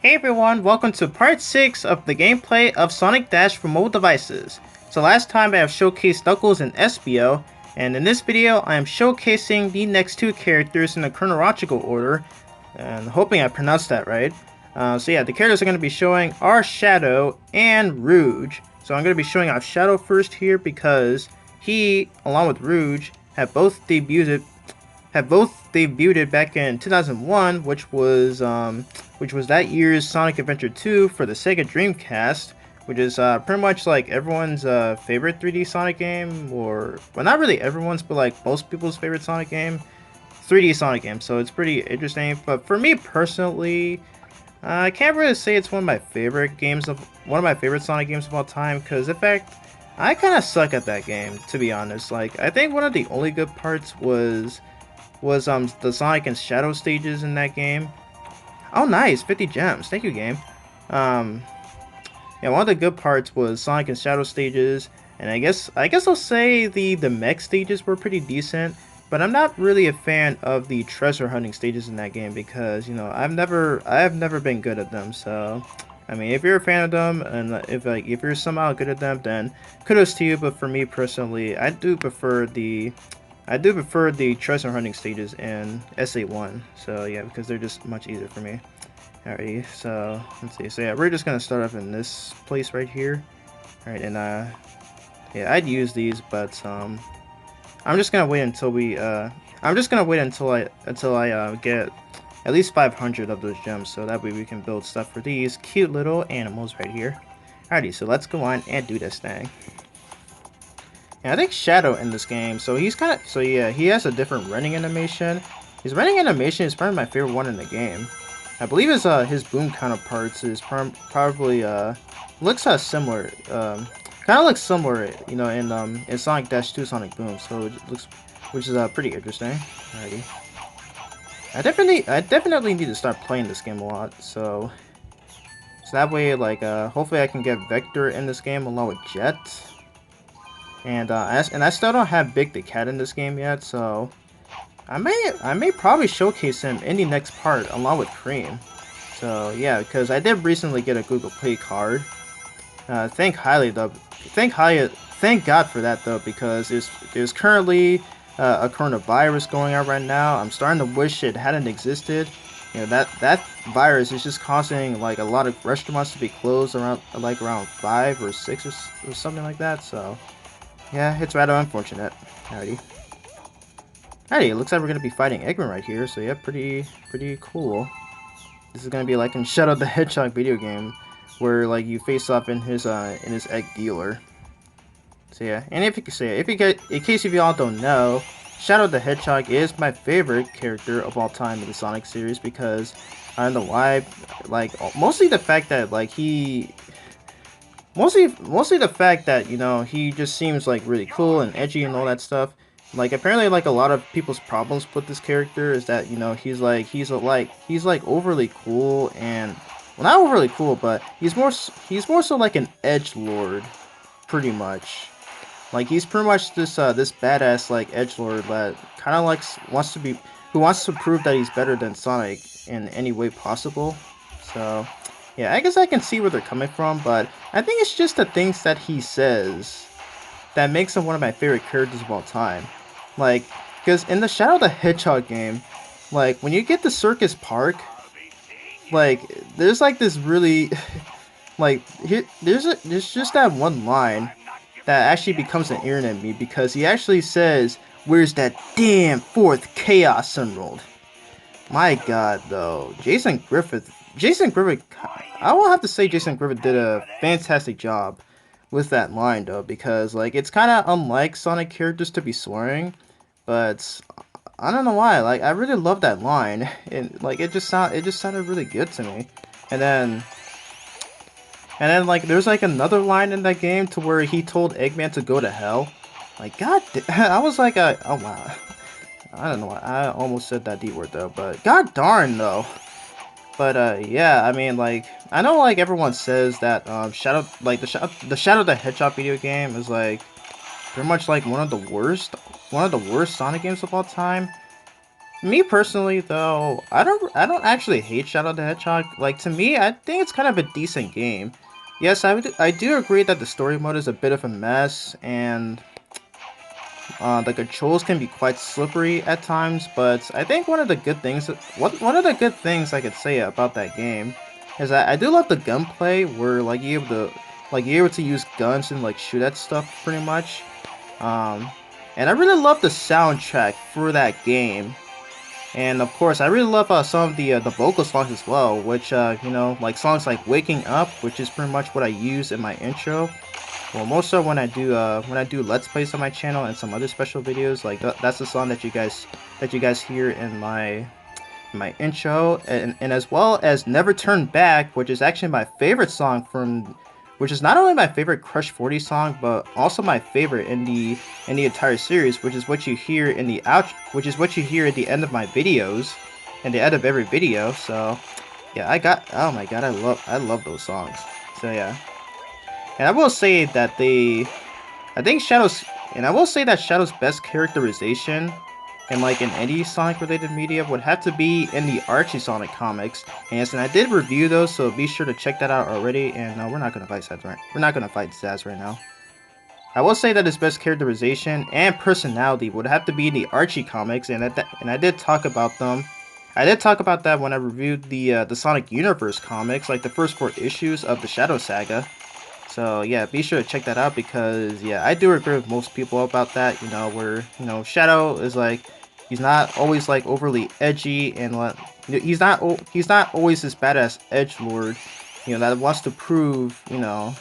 Hey everyone, welcome to part 6 of the gameplay of Sonic Dash for mobile devices. So last time I have showcased Knuckles and Espio, and in this video I am showcasing the next two characters in a chronological order, and hoping I pronounced that right. So yeah, the characters I'm going to be showing are Shadow and Rouge. So I'm going to be showing off Shadow first here because he, along with Rouge, have both debuted back in 2001, which was that year's Sonic Adventure 2 for the Sega Dreamcast, which is pretty much like everyone's favorite 3D Sonic game, or well, not really everyone's, but like most people's favorite Sonic game, 3D Sonic game. So it's pretty interesting. But for me personally, I can't really say it's one of my favorite Sonic games of all time, because in fact, I kind of suck at that game, to be honest. Like, I think one of the only good parts was the Sonic and Shadow stages in that game. Oh, nice, 50 gems. Thank you, game. Um, yeah, one of the good parts was Sonic and Shadow stages, and I guess I'll say the mech stages were pretty decent. But I'm not really a fan of the treasure hunting stages in that game because I have never been good at them. So, I mean, if you're a fan of them and if you're somehow good at them, then kudos to you. But for me personally, I do prefer the treasure hunting stages in SA1. So yeah, because they're just much easier for me. Alrighty, so let's see. So yeah, we're just gonna start off in this place right here. Alright, and yeah, I'd use these, but I'm just gonna wait until I get at least 500 of those gems, so that way we can build stuff for these cute little animals right here. Alrighty, so let's go on and do this thing. And I think Shadow in this game, so yeah, he has a different running animation. His running animation is probably my favorite one in the game. I believe his boom counterparts is probably looks similar, kind of looks similar, in Sonic Dash 2 Sonic Boom. So it looks, which is pretty interesting. Alrighty, I definitely need to start playing this game a lot. So that way, like, hopefully I can get Vector in this game along with Jet. And I still don't have Big the Cat in this game yet, so I may probably showcase him in the next part along with Cream. So yeah, because I did recently get a Google Play card. Thank God for that though, because there's currently a coronavirus going on right now. I'm starting to wish it hadn't existed. You know, that virus is just causing like a lot of restaurants to be closed around 5 or 6 or something like that. So yeah, it's rather unfortunate. Alrighty. Alrighty, it looks like we're gonna be fighting Eggman right here, so yeah, pretty cool. This is gonna be like in Shadow the Hedgehog video game, where like you face off in his egg dealer. So yeah, and in case if y'all don't know, Shadow the Hedgehog is my favorite character of all time in the Sonic series because I don't know why, like mostly the fact that mostly the fact that he just seems like really cool and edgy and all that stuff. Like apparently like a lot of people's problems with this character is that he's like overly cool, and well, not overly cool, but he's more so like an edge lord, pretty much. Like he's pretty much this badass like edgelord that kind of like wants to prove that he's better than Sonic in any way possible. So yeah, I guess I can see where they're coming from, but I think it's just the things that he says that makes him one of my favorite characters of all time. Like, because in the Shadow the Hedgehog game, like when you get to Circus Park, like there's like this really there's just that one line that actually becomes an irritant to me because he actually says, "Where's that damn fourth Chaos Emerald?" My God, though, Jason Griffith, I will have to say Jason Griffith did a fantastic job with that line though, because like it's kind of unlike Sonic characters to be swearing, but I don't know why. Like I really love that line, and like it just sounded really good to me, and then. And then, like, there's like another line in that game to where he told Eggman to go to hell. Like, I was like, oh wow, I don't know why I almost said that D word though, but god darn though. But yeah, I mean, like, I know like everyone says that the Shadow the Hedgehog video game is like pretty much like one of the worst Sonic games of all time. Me personally, though, I don't actually hate Shadow the Hedgehog. Like, to me, I think it's kind of a decent game. Yes, I do agree that the story mode is a bit of a mess, and the controls can be quite slippery at times. But I think one of the good things I could say about that game is that I do love the gunplay, where you're able to use guns and like shoot at stuff pretty much. Um, and I really love the soundtrack for that game. And of course, I really love some of the vocal songs as well, which like songs like "Waking Up," which is pretty much what I use in my intro. Well, most so when I do Let's Plays on my channel and some other special videos, like that's the song that you guys hear in my intro, and as well as Never Turn Back, which is actually my favorite song from, which is not only my favorite Crush 40 song, but also my favorite in the entire series, which is what you hear in the which is what you hear at the end of my videos, and the end of every video. So yeah, oh my god, I love those songs. So yeah, and I will say that I think Shadow's, and I will say that Shadow's best characterization in like in any Sonic related media would have to be in the Archie Sonic comics. And yes, and I did review those, so be sure to check that out already. And no, we're not gonna fight Zaz right. We're not gonna fight Zaz right now. I will say that his best characterization and personality would have to be in the Archie comics, and I did talk about them. I did talk about that when I reviewed the Sonic Universe comics, like the first 4 issues of the Shadow Saga. So yeah, be sure to check that out because yeah, I do agree with most people about that. You know, where Shadow is like he's not always like overly edgy and like he's not always this badass edge lord, that wants to prove he's not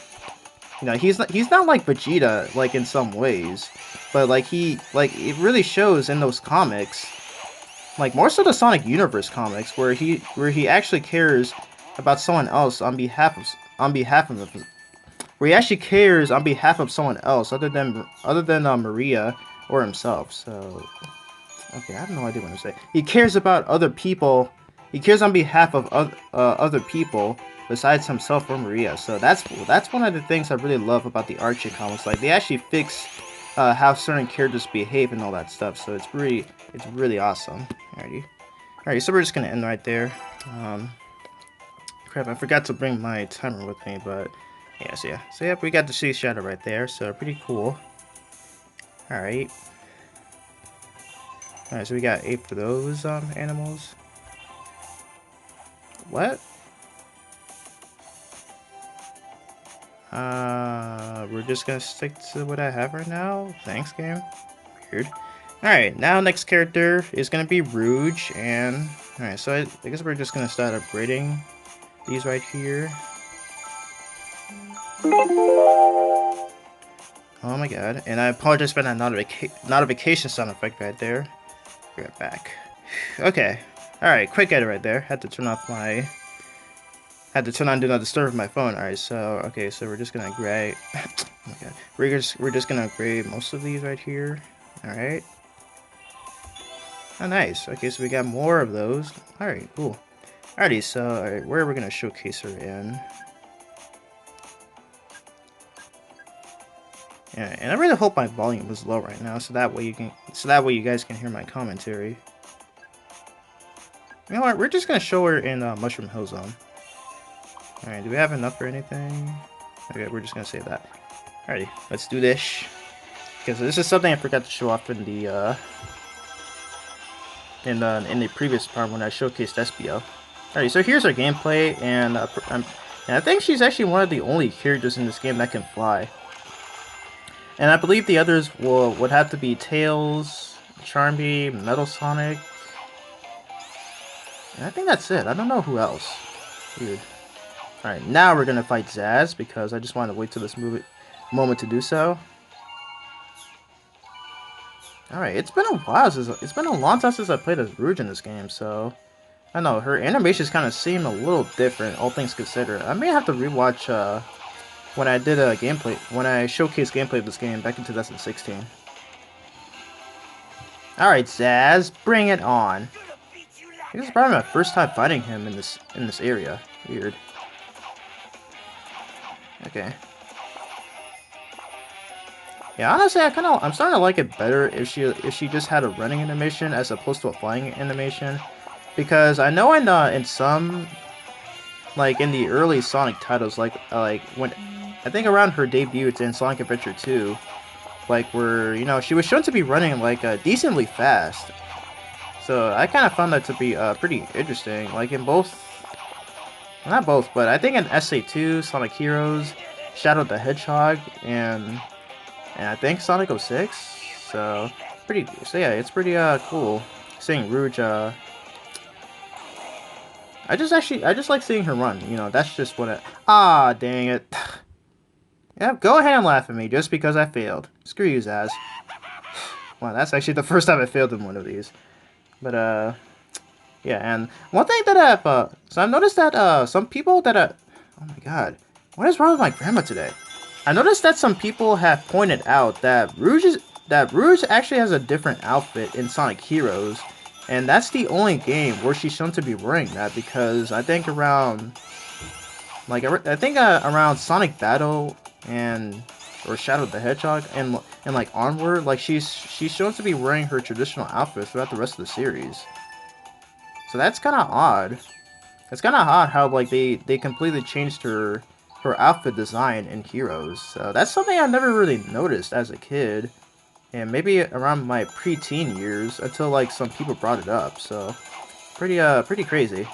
like Vegeta like in some ways, but like it really shows in those comics, like more so the Sonic Universe comics where he actually cares about someone else on behalf of where he actually cares on behalf of someone else other than Maria or himself. So okay, I have no idea what to say. He cares about other people. He cares on behalf of other people besides himself or Maria. So that's one of the things I really love about the Archie comics. Like they actually fix how certain characters behave and all that stuff. So it's really awesome. Alrighty, so we're just gonna end right there. Crap, I forgot to bring my timer with me, but yeah, so yeah, we got the sea shadow right there, so pretty cool. Alright. Alright, so we got 8 for those animals. What? We're just gonna stick to what I have right now. Thanks, game. Weird. Alright, now next character is gonna be Rouge, and alright, so I guess we're just gonna start upgrading these right here. Oh my god, and I apologize for that notification sound effect right there. Be right back. Okay. Alright, quick edit right there. Had to turn on Do Not Disturb with my phone. Alright, so okay, so we're just gonna grab oh my god. We're just gonna upgrade most of these right here. Alright. Oh nice. Okay, so we got more of those. Alright, cool. Alrighty, so alright, where are we gonna showcase her in? Yeah, and I really hope my volume is low right now, so that way you guys can hear my commentary. You know what? We're just gonna show her in Mushroom Hill Zone. Alright, do we have enough for anything? Okay, we're just gonna save that. Alrighty, let's do this. Because this is something I forgot to show off in the in the previous part when I showcased SBO. Alright, so here's our gameplay, and I think she's actually one of the only characters in this game that can fly. And I believe the others would have to be Tails, Charmby, Metal Sonic. And I think that's it. I don't know who else. Weird. Alright, now we're gonna fight Zaz because I just wanted to wait till this moment to do so. Alright, it's been a long time since I played as Rouge in this game, so I don't know, her animations kind of seem a little different, all things considered. I may have to rewatch when I showcased gameplay of this game back in 2016. Alright, Zaz, bring it on. This is probably my first time fighting him in this area. Weird. Okay. Yeah, honestly, I'm starting to like it better if she just had a running animation as opposed to a flying animation, because I know in some like in the early Sonic titles, like when I think around her debut it's in Sonic Adventure 2, like where she was shown to be running like decently fast. So I kind of found that to be pretty interesting. Like in both, not both, but I think in SA2, Sonic Heroes, Shadow the Hedgehog, and I think Sonic 06. So so yeah, it's pretty cool seeing Rouge. I just like seeing her run. That's just what it. Ah, dang it. Yeah, go ahead and laugh at me just because I failed. Screw you, Zaz. Well, that's actually the first time I failed in one of these. But yeah, and one thing that so I've noticed that some people that oh my god, what is wrong with my grandma today? I noticed that some people have pointed out that Rouge actually has a different outfit in Sonic Heroes, and that's the only game where she's shown to be wearing that, because I think around around Sonic Battle and or Shadow the Hedgehog and like onward, like she's shown to be wearing her traditional outfit throughout the rest of the series. So that's kind of odd. It's kind of odd how like they completely changed her outfit design in Heroes. So that's something I never really noticed as a kid, and maybe around my preteen years until like some people brought it up. So pretty crazy.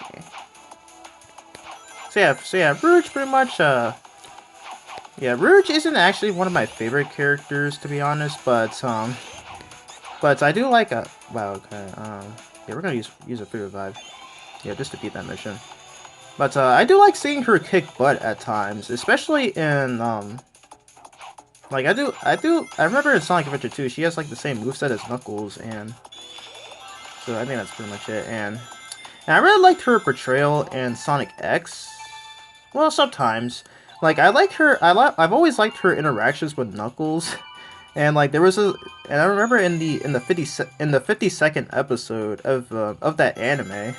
Okay. So yeah, Rouge pretty much yeah, Rouge isn't actually one of my favorite characters, to be honest, but I do like a wow. Okay, yeah, we're gonna use a free revive. Yeah, just to beat that mission. But I do like seeing her kick butt at times, especially in like I remember in Sonic Adventure 2, she has like the same moveset as Knuckles, and so I think that's pretty much it. And I really liked her portrayal in Sonic X. Well, sometimes. Like I like her. I've always liked her interactions with Knuckles, and like there was a. And I remember in the 52nd episode of that anime,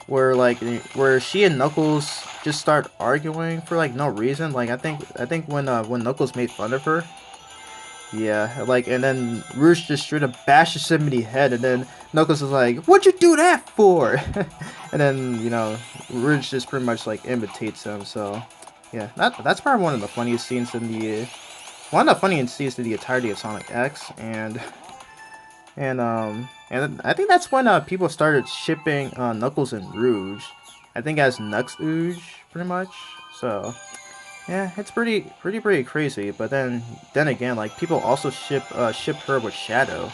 where she and Knuckles just start arguing for like no reason. Like I think when Knuckles made fun of her. Yeah, like, and then Rouge just straight up bashes him in the head, and then Knuckles is like, "What'd you do that for?" And then Rouge just pretty much like imitates him. So yeah, that's probably one of the funniest scenes in the entirety of Sonic X, and I think that's when people started shipping Knuckles and Rouge. I think as Nux Ooge, pretty much. So yeah, it's pretty crazy. But then again, like people also ship her with Shadow.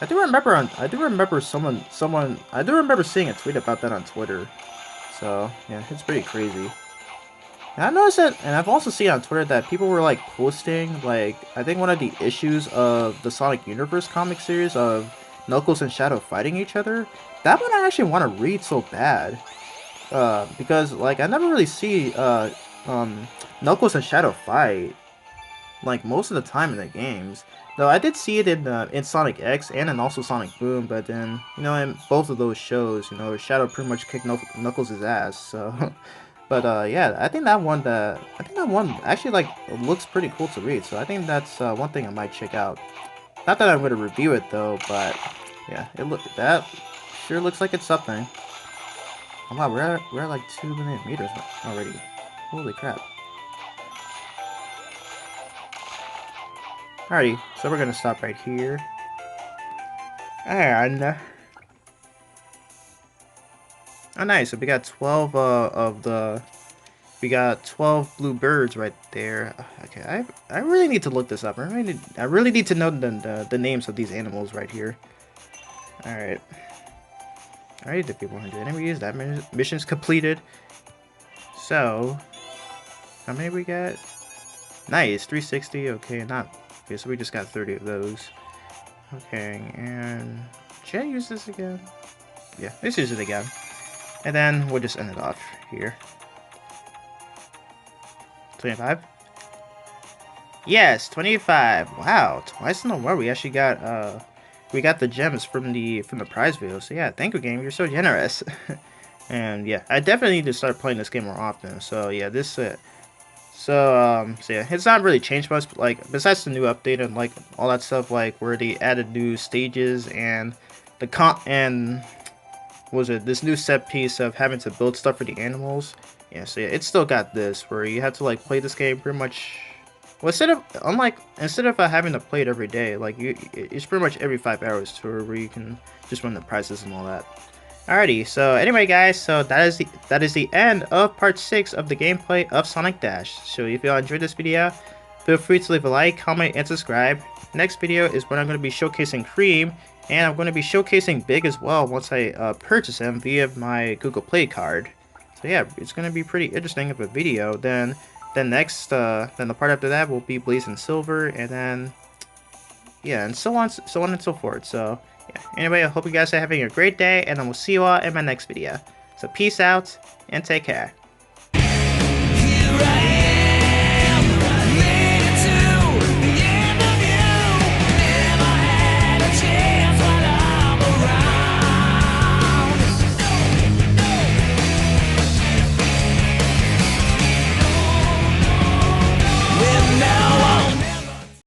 I do remember I do remember seeing a tweet about that on Twitter. So yeah, it's pretty crazy. And I noticed that, and I've also seen on Twitter that people were like posting like I think one of the issues of the Sonic Universe comic series of Knuckles and Shadow fighting each other. That one I actually want to read so bad. Because like I never really see Knuckles and Shadow fight like most of the time in the games. Though I did see it in Sonic X and in also Sonic Boom, but then in both of those shows, Shadow pretty much kicked Knuckles' ass. So, but yeah, I think that one actually like looks pretty cool to read. So I think that's one thing I might check out. Not that I'm gonna review it though, but yeah, that sure looks like it's something. Oh wow, we're at like 2 million meters already. Holy crap. Alrighty, so we're gonna stop right here. And oh nice, so we got 12 we got 12 blue birds right there. Okay, I really need to look this up. I really need to know the names of these animals right here. Alright. Alright, defeat 100 enemies. That mission's completed. So, how many we got? Nice, 360. Okay, okay, so we just got 30 of those. Okay, and should I use this again? Yeah, let's use it again. And then we'll just end it off here. 25? Yes, 25. Wow, twice in a row we actually got the gems from the prize video. So yeah, thank you game, you're so generous. And yeah, I definitely need to start playing this game more often. So yeah, So yeah, it's not really changed much, but like besides the new update and like all that stuff, like where they added new stages and the what was it, this new set piece of having to build stuff for the animals. Yeah, so yeah, it's still got this where you have to like play this game pretty much. Well, instead of having to play it every day, like it's pretty much every 5 hours to where you can just run the prizes and all that. Alrighty, so anyway guys, so that is the end of part 6 of the gameplay of Sonic Dash. So if y'all enjoyed this video, feel free to leave a like, comment, and subscribe. Next video is when I'm going to be showcasing Cream, and I'm going to be showcasing Big as well once I purchase him via my Google Play card. So yeah, it's going to be pretty interesting of a video. Then the part after that will be Blaze and Silver, and then yeah, and so on and so forth. So yeah. Anyway, I hope you guys are having a great day, and I will see you all in my next video. So peace out and take care.